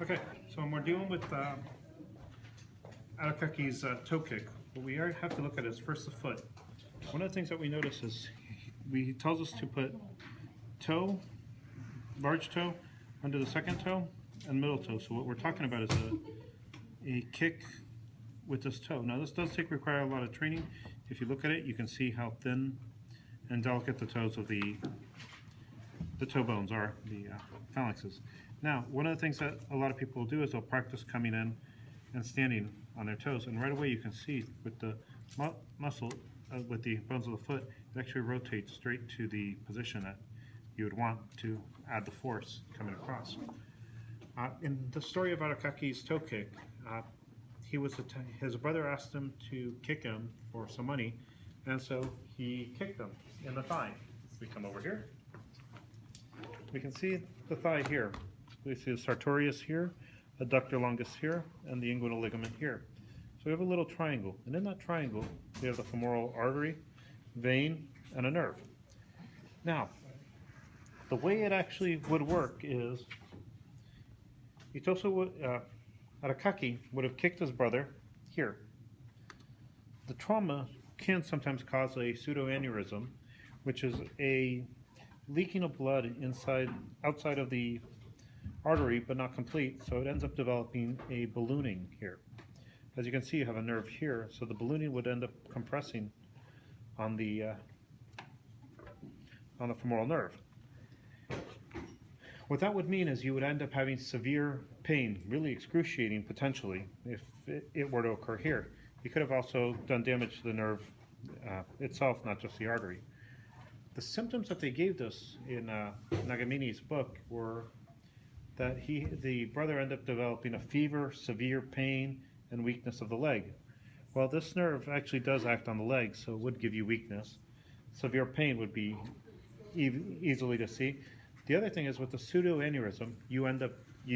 Okay, so when we're dealing with Arakaki's toe kick, what we have to look at is first the foot. One of the things that we notice is he tells us to put toe, large toe, under the second toe, and middle toe. So what we're talking about is a kick with this toe. Now this does require a lot of training. If you look at it, you can see how thin and delicate the toes of the toe bones are, the phalanxes. Now, one of the things that a lot of people will do is they'll practice coming in and standing on their toes, and right away you can see with the muscle, with the bones of the foot, it actually rotates straight to the position that you would want to add the force coming across. In the story of Arakaki's toe kick, his brother asked him to kick him for some money, and so he kicked him in the thigh. We come over here. We can see the thigh here. We see the sartorius here, adductor longus here, and the inguinal ligament here. So we have a little triangle, and in that triangle we have the femoral artery, vein, and a nerve. Now, the way it actually would work is Arakaki would have kicked his brother here. The trauma can sometimes cause a pseudoaneurysm, which is a leaking of blood outside of the artery, but not complete, so it ends up developing a ballooning here. As you can see, you have a nerve here, so the ballooning would end up compressing on the femoral nerve. What that would mean is you would end up having severe pain, really excruciating potentially, if it were to occur here. You could have also done damage to the nerve itself, not just the artery. The symptoms that they gave us in Nagamini's book were that the brother ended up developing a fever, severe pain, and weakness of the leg. Well, this nerve actually does act on the leg, so it would give you weakness. Severe pain would be easily to see. The other thing is with the pseudoaneurysm, you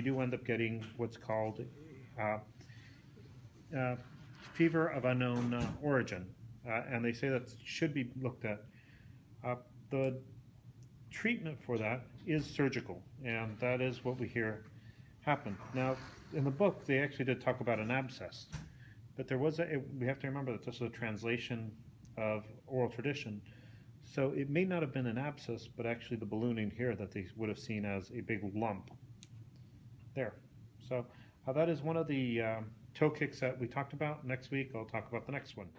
do end up getting what's called fever of unknown origin, and they say that should be looked at. The treatment for that is surgical, and that is what we hear happen. Now, in the book, they actually did talk about an abscess, but we have to remember that this is a translation of oral tradition, so it may not have been an abscess, but actually the ballooning here that they would have seen as a big lump there. So that is one of the toe kicks that we talked about. Next week, I'll talk about the next one.